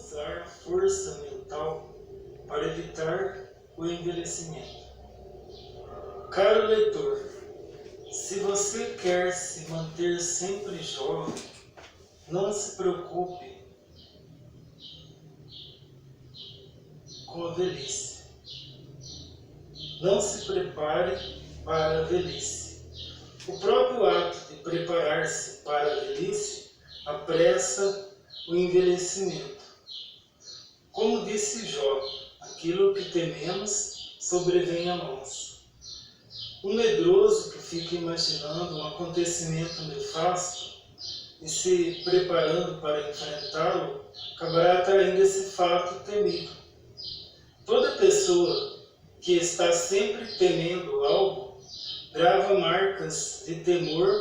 usar força mental para evitar o envelhecimento. Caro leitor, se você quer se manter sempre jovem, não se preocupe com a velhice. Não se prepare para a velhice. O próprio ato de preparar-se para a velhice apressa o envelhecimento. Como disse Jó, aquilo que tememos sobrevém a nós. O medroso que fica imaginando um acontecimento nefasto e se preparando para enfrentá-lo, acabará atraindo esse fato temido. Toda pessoa que está sempre temendo algo, grava marcas de temor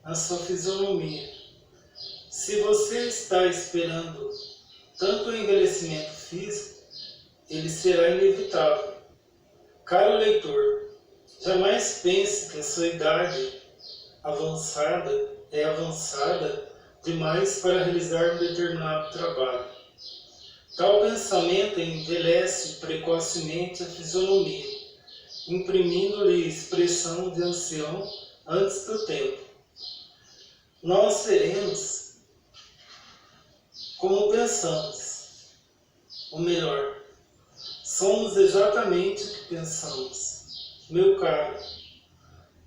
na sua fisionomia. Se você está esperando tanto o envelhecimento físico, ele será inevitável. Caro leitor, jamais pense que a sua idade é avançada demais para realizar um determinado trabalho. Tal pensamento envelhece precocemente a fisionomia, imprimindo-lhe expressão de ancião antes do tempo. Nós seremos como pensamos, ou melhor, somos exatamente o que pensamos. Meu caro,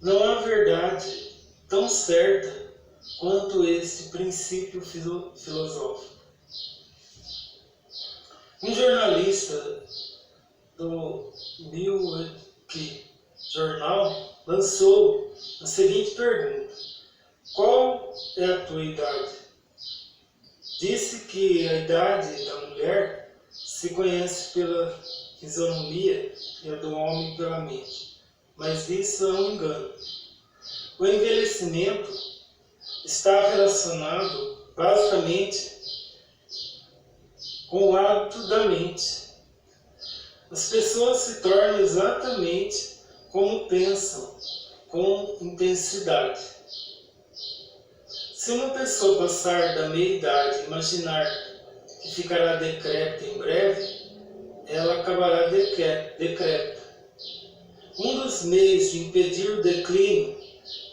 não há verdade tão certa quanto este princípio filosófico. Um jornalista do Milwaukee Journal lançou a seguinte pergunta: qual é a tua idade? Disse que a idade da mulher se conhece pela fisionomia e a do homem pela mente, mas isso é um engano. O envelhecimento está relacionado basicamente com o hábito da mente. As pessoas se tornam exatamente como pensam, com intensidade. Se uma pessoa passar da meia-idade e imaginar que ficará decrépita em breve, ela acabará decrépita. Um dos meios de impedir o declínio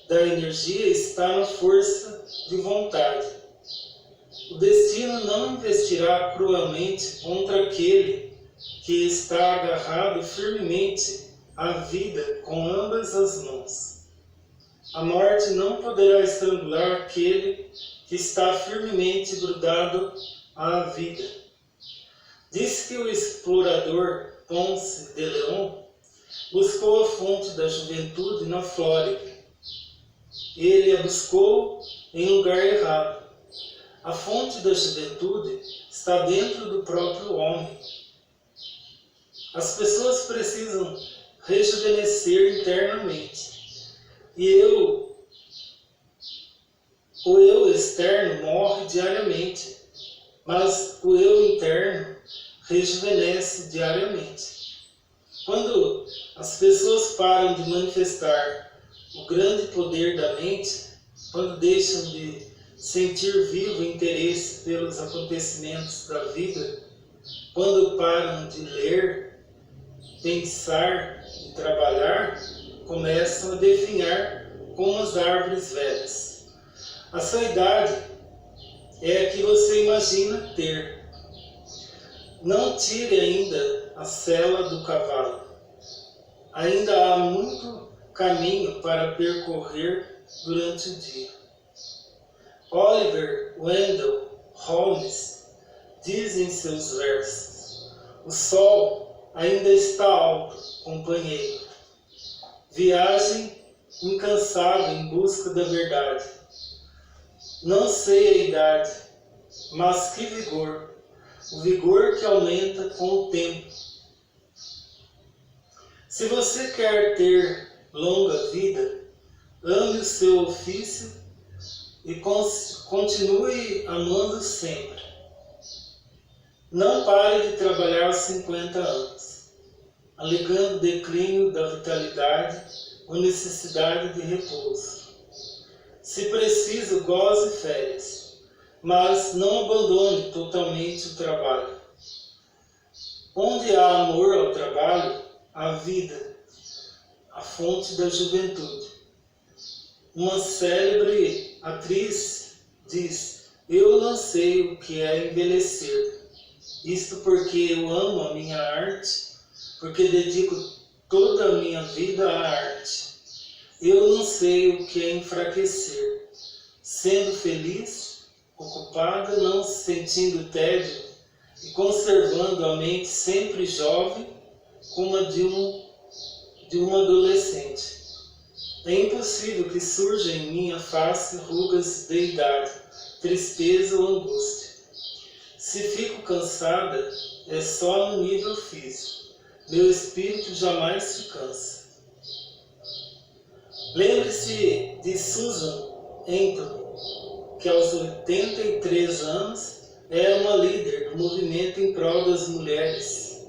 da energia está na força de vontade. O destino não investirá cruelmente contra aquele que está agarrado firmemente à vida com ambas as mãos. A morte não poderá estrangular aquele que está firmemente grudado à vida. Diz que o explorador Ponce de León buscou a fonte da juventude na Flórida. Ele a buscou em lugar errado. A fonte da juventude está dentro do próprio homem. As pessoas precisam rejuvenescer internamente. E o eu externo morre diariamente, mas o eu interno rejuvenesce diariamente. Quando as pessoas param de manifestar o grande poder da mente, quando deixam de sentir vivo interesse pelos acontecimentos da vida, quando param de ler, pensar e trabalhar, começam a definhar como as árvores velhas. A sua idade é a que você imagina ter. Não tire ainda a sela do cavalo. Ainda há muito caminho para percorrer durante o dia. Oliver Wendell Holmes diz em seus versos: o sol ainda está alto, companheiro. Viagem incansável em busca da verdade. Não sei a idade, mas que vigor! O vigor que aumenta com o tempo. Se você quer ter longa vida, ame o seu ofício e continue amando sempre. Não pare de trabalhar aos 50 anos, alegando declínio da vitalidade ou necessidade de repouso. Se preciso, goze férias, mas não abandone totalmente o trabalho. Onde há amor ao trabalho, há vida, a fonte da juventude. Uma célebre atriz diz: eu não sei o que é envelhecer. Isto porque eu amo a minha arte, porque dedico toda a minha vida à arte. Eu não sei o que é enfraquecer. Sendo feliz, ocupada, não sentindo tédio e conservando a mente sempre jovem como a de uma adolescente. É impossível que surja em minha face rugas de idade, tristeza ou angústia. Se fico cansada, é só no nível físico. Meu espírito jamais se cansa. Lembre-se de Susan Anthony, que aos 83 anos era uma líder do movimento em prol das mulheres.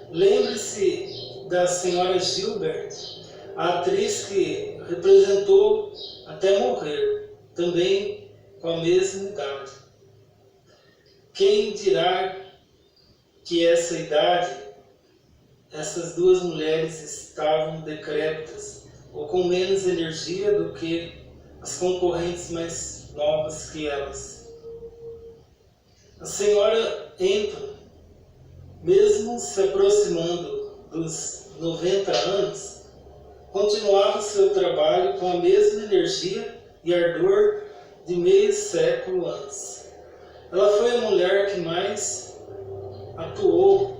Lembre-se da senhora Gilbert, a atriz que representou até morrer, também com a mesma idade. Quem dirá que essa idade, essas duas mulheres estavam decrépitas ou com menos energia do que as concorrentes mais novas que elas? A senhora Anthony, mesmo se aproximando dos 90 anos, continuava seu trabalho com a mesma energia e ardor de meio século antes. Ela foi a mulher que mais atuou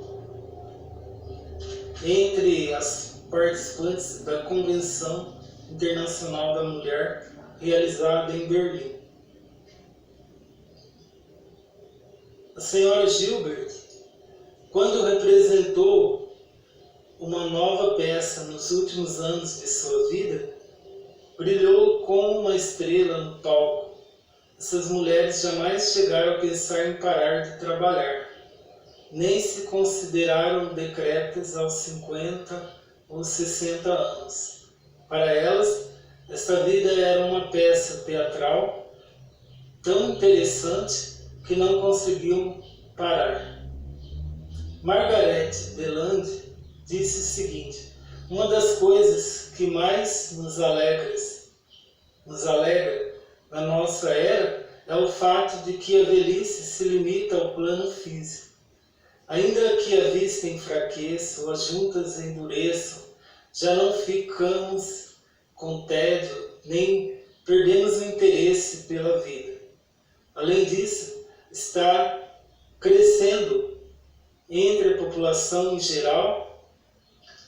entre as participantes da Convenção Internacional da Mulher realizada em Berlim. A senhora Gilbert, quando representou uma nova peça nos últimos anos de sua vida, brilhou como uma estrela no palco. Essas mulheres jamais chegaram a pensar em parar de trabalhar, nem se consideraram decrépitas aos 50 ou 60 anos. Para elas, esta vida era uma peça teatral tão interessante que não conseguiam parar. Margaret Deland disse o seguinte: uma das coisas que mais nos alegra na nossa era é o fato de que a velhice se limita ao plano físico. Ainda que a vista enfraqueça ou as juntas endureçam, já não ficamos com tédio, nem perdemos o interesse pela vida. Além disso, está crescendo entre a população em geral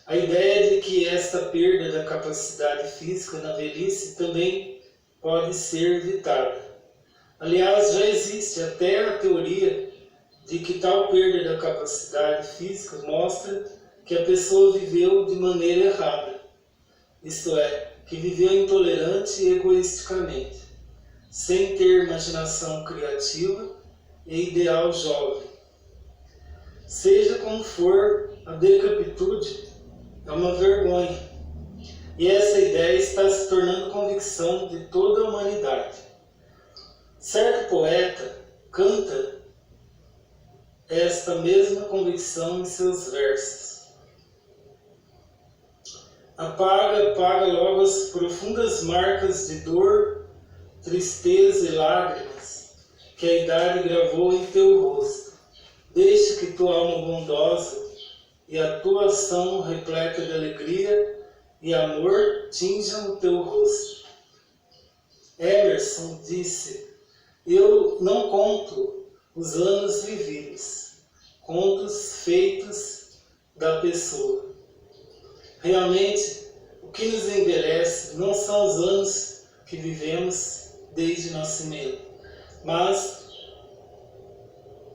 a ideia de que esta perda da capacidade física na velhice também pode ser evitada. Aliás, já existe até a teoria de que tal perda da capacidade física mostra que a pessoa viveu de maneira errada, isto é, que viveu intolerante e egoisticamente, sem ter imaginação criativa e ideal jovem. Seja como for, a decrepitude é uma vergonha, e essa ideia está se tornando convicção de toda a humanidade. Certo poeta canta esta mesma convicção em seus versos. Apaga logo as profundas marcas de dor, tristeza e lágrimas que a idade gravou em teu rosto. Deixa que tua alma bondosa e a tua ação repleta de alegria e amor tinjam o teu rosto. Emerson disse: eu não conto os anos vividos, conto os feitos da pessoa. Realmente, o que nos envelhece não são os anos que vivemos desde o nascimento, mas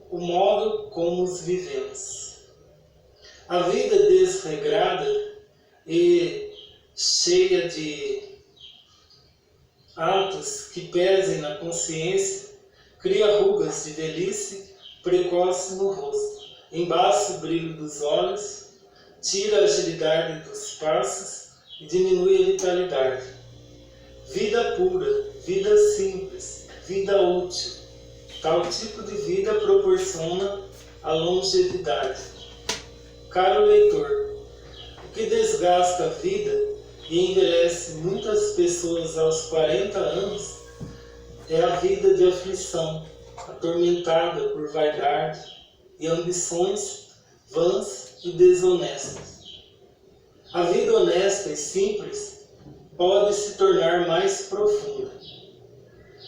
o modo como os vivemos. A vida desregrada e cheia de atos que pesem na consciência cria rugas de velhice precoce no rosto, embaça o brilho dos olhos, tira a agilidade dos passos e diminui a vitalidade. Vida pura, vida simples, vida útil, Tal tipo de vida proporciona a longevidade. Caro leitor, o que desgasta a vida e envelhece muitas pessoas aos 40 anos é a vida de aflição, atormentada por vaidade e ambições vãs e desonestas. A vida honesta e simples pode se tornar mais profunda,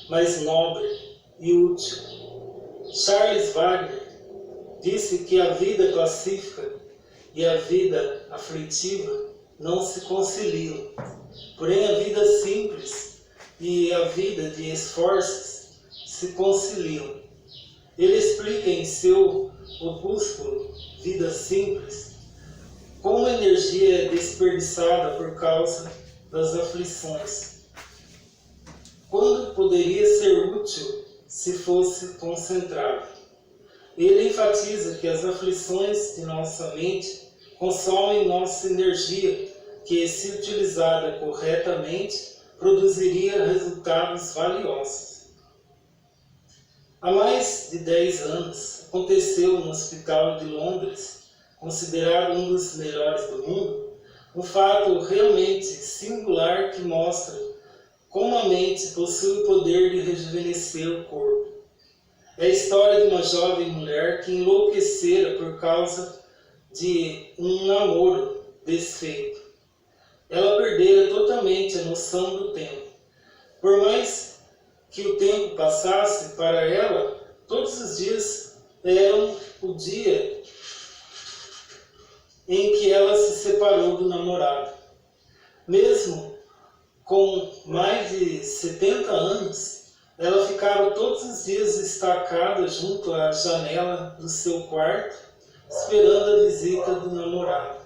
mais nobre e útil. Charles Wagner disse que a vida pacífica e a vida aflitiva não se conciliam, porém a vida simples e a vida de esforços se conciliam. Ele explica em seu opúsculo Vida Simples como a energia é desperdiçada por causa das aflições, quando poderia ser útil se fosse concentrada. Ele enfatiza que as aflições de nossa mente consomem nossa energia, que, se utilizada corretamente, produziria resultados valiosos. Há mais de 10 anos, aconteceu no Hospital de Londres, considerado um dos melhores do mundo, um fato realmente singular que mostra como a mente possui o poder de rejuvenescer o corpo. É a história de uma jovem mulher que enlouquecera por causa de um namoro desfeito. Ela perdera totalmente a noção do tempo. Por mais que o tempo passasse para ela, todos os dias eram o dia em que ela se separou do namorado. Mesmo com mais de 70 anos, ela ficava todos os dias estacada junto à janela do seu quarto, esperando a visita do namorado.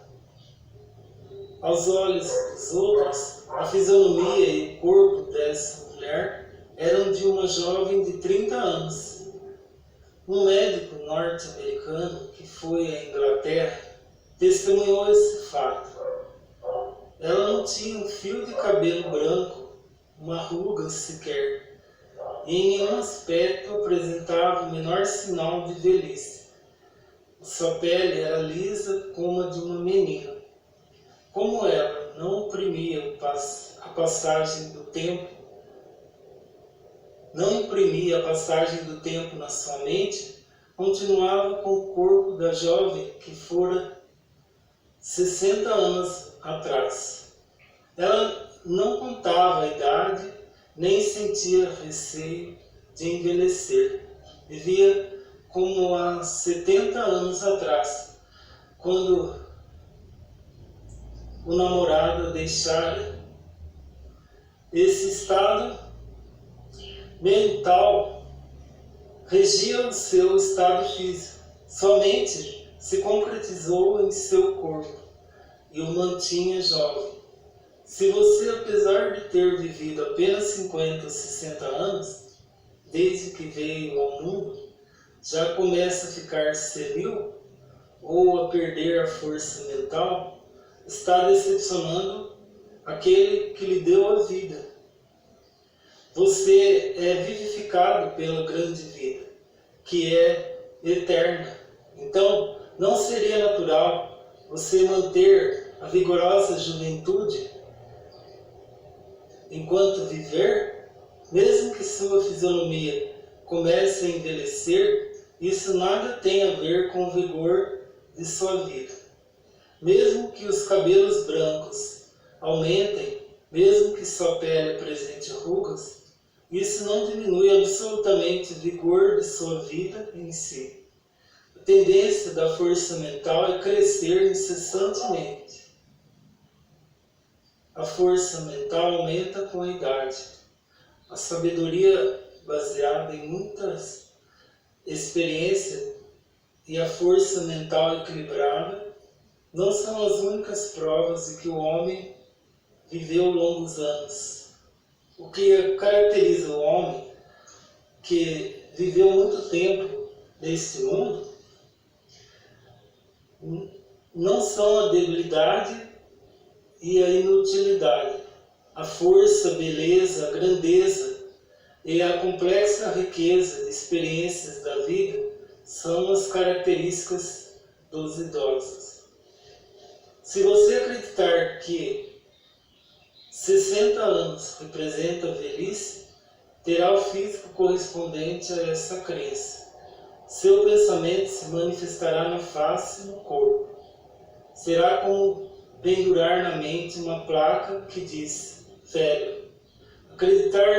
Aos olhos dos outros, a fisionomia e o corpo dessa mulher eram de uma jovem de 30 anos. Um médico norte-americano que foi à Inglaterra testemunhou esse fato. Ela não tinha um fio de cabelo branco, uma ruga sequer, e em nenhum aspecto apresentava o menor sinal de velhice. Sua pele era lisa como a de uma menina. Como ela não imprimia a passagem do tempo na sua mente, continuava com o corpo da jovem que fora 60 anos atrás. Ela não contava a idade, nem sentia receio de envelhecer. Vivia como há 70 anos atrás, quando o namorado a deixara. Esse estado mental regia o seu estado físico. Somente se concretizou em seu corpo e o mantinha jovem. Se você, apesar de ter vivido apenas 50 ou 60 anos, desde que veio ao mundo, já começa a ficar senil ou a perder a força mental, está decepcionando aquele que lhe deu a vida. Você é vivificado pela grande vida, que é eterna. Então, não seria natural você manter a vigorosa juventude enquanto viver? Mesmo que sua fisionomia comece a envelhecer, isso nada tem a ver com o vigor de sua vida. Mesmo que os cabelos brancos aumentem, mesmo que sua pele apresente rugas, isso não diminui absolutamente o vigor de sua vida em si. A tendência da força mental é crescer incessantemente. A força mental aumenta com a idade. A sabedoria baseada em muitas experiências e a força mental equilibrada não são as únicas provas de que o homem viveu longos anos. O que caracteriza o homem que viveu muito tempo neste mundo não são a debilidade e a inutilidade, a força, a beleza, a grandeza, e a complexa riqueza de experiências da vida são as características dos idosos. Se você acreditar que 60 anos representa a velhice, terá o físico correspondente a essa crença. Seu pensamento se manifestará na face e no corpo. Será como pendurar na mente uma placa que diz velho. Acreditar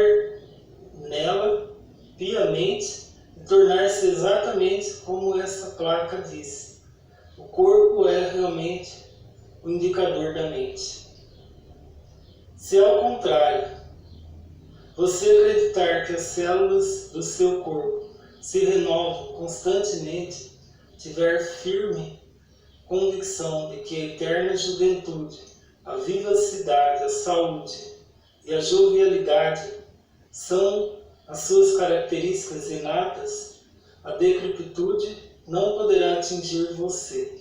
nela piamente e tornar-se exatamente como essa placa diz. O corpo é realmente o indicador da mente. Se ao contrário, você acreditar que as células do seu corpo se renovam constantemente, tiver firme convicção de que a eterna juventude, a vivacidade, a saúde e a jovialidade são as suas características inatas, a decrepitude não poderá atingir você.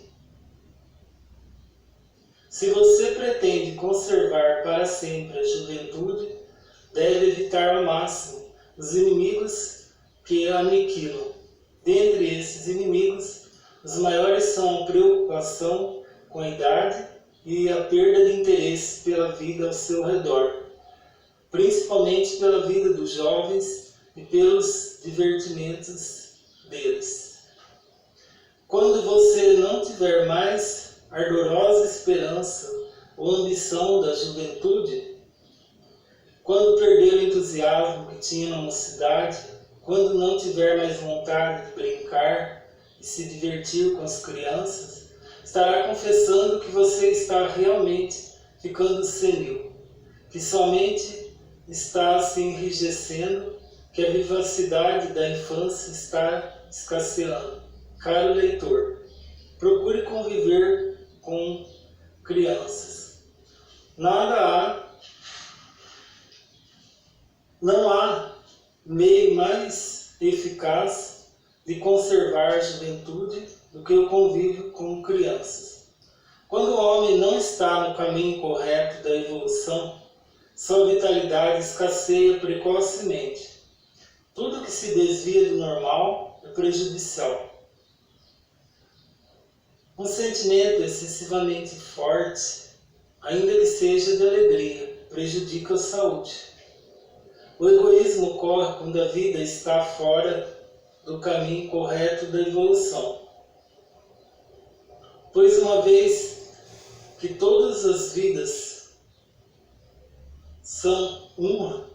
Se você pretende conservar para sempre a juventude, deve evitar ao máximo os inimigos que a aniquilam. Dentre esses inimigos, os maiores são a preocupação com a idade e a perda de interesse pela vida ao seu redor, principalmente pela vida dos jovens e pelos divertimentos deles. Quando você não tiver mais ardorosa esperança ou ambição da juventude, quando perder o entusiasmo que tinha na mocidade, quando não tiver mais vontade de brincar e se divertir com as crianças, estará confessando que você está realmente ficando senil, que somente está se enrijecendo, que a vivacidade da infância está escasseando. Caro leitor, procure conviver com crianças. Não há meio mais eficaz de conservar a juventude do que o convívio com crianças. Quando o homem não está no caminho correto da evolução, sua vitalidade escasseia precocemente. Tudo que se desvia do normal é prejudicial. Um sentimento excessivamente forte, ainda que seja de alegria, prejudica a saúde. O egoísmo ocorre quando a vida está fora do caminho correto da evolução. Pois uma vez que todas as vidas são uma,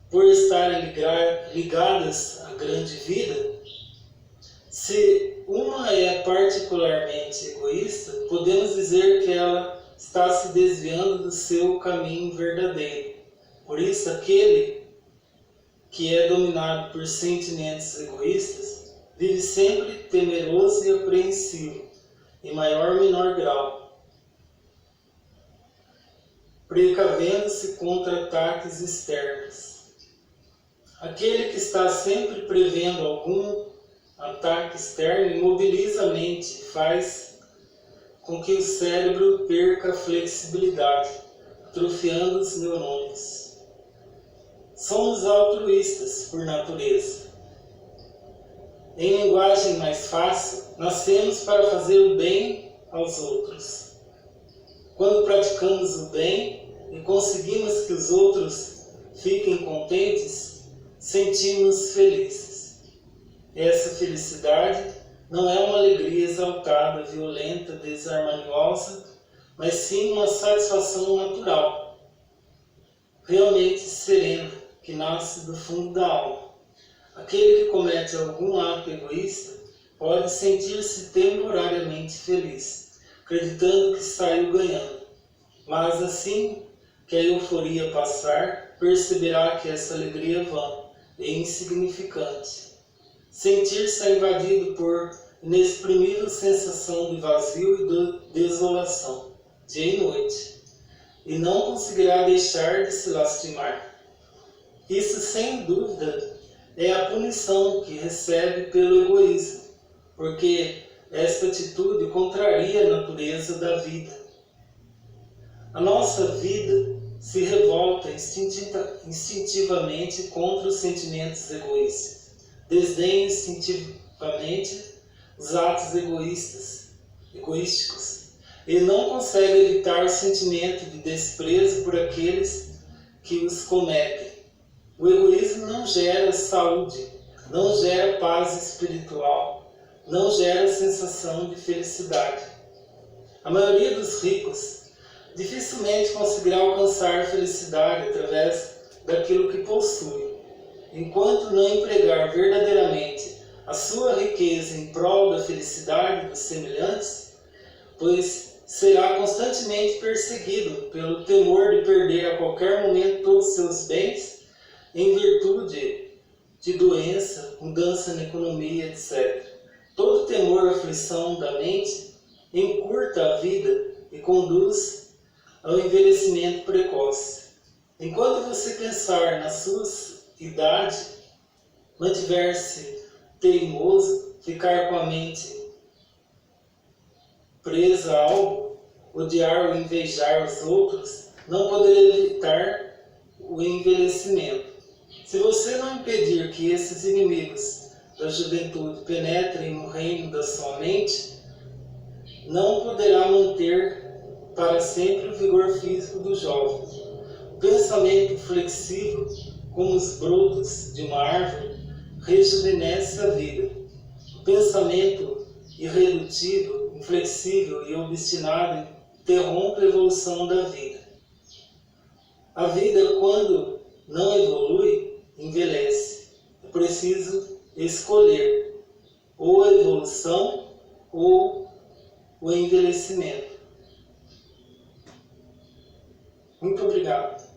por estarem ligadas à grande vida, se uma é particularmente egoísta, podemos dizer que ela está se desviando do seu caminho verdadeiro. Por isso, aquele que é dominado por sentimentos egoístas vive sempre temeroso e apreensivo, em maior ou menor grau, precavendo-se contra ataques externos. Aquele que está sempre prevendo algum ataque externo imobiliza a mente e faz com que o cérebro perca a flexibilidade, atrofiando os neurônios. Somos altruístas por natureza. Em linguagem mais fácil, nascemos para fazer o bem aos outros. Quando praticamos o bem e conseguimos que os outros fiquem contentes, sentimos felizes. Essa felicidade não é uma alegria exaltada, violenta, desarmoniosa, mas sim uma satisfação natural, realmente serena, que nasce do fundo da alma. Aquele que comete algum ato egoísta pode sentir-se temporariamente feliz, acreditando que saiu ganhando. Mas assim que a euforia passar, perceberá que essa alegria é vã e insignificante. Sentir-se invadido por inexprimível sensação de vazio e de desolação, dia e noite, e não conseguirá deixar de se lastimar. Isso, sem dúvida, é a punição que recebe pelo egoísmo, porque esta atitude contraria a natureza da vida. A nossa vida se revolta instintivamente contra os sentimentos egoístas, desdenha instintivamente os atos egoísticos, e não consegue evitar o sentimento de desprezo por aqueles que os cometem. O egoísmo não gera saúde, não gera paz espiritual, não gera sensação de felicidade. A maioria dos ricos dificilmente conseguirá alcançar felicidade através daquilo que possui, enquanto não empregar verdadeiramente a sua riqueza em prol da felicidade dos semelhantes, pois será constantemente perseguido pelo temor de perder a qualquer momento todos os seus bens em virtude de doença, mudança na economia, etc. Todo temor ou aflição da mente encurta a vida e conduz ao envelhecimento precoce. Enquanto você pensar na sua idade, mantiver-se teimoso, ficar com a mente presa a algo, odiar ou invejar os outros, não poderá evitar o envelhecimento. Se você não impedir que esses inimigos da juventude penetrem no reino da sua mente, não poderá manter para sempre o vigor físico do jovem. O pensamento flexível, como os brotos de uma árvore, rejuvenesce a vida. O pensamento irredutível, inflexível e obstinado interrompe a evolução da vida. A vida, quando não evolui, envelhece. É preciso escolher ou a evolução ou o envelhecimento. Muito obrigado.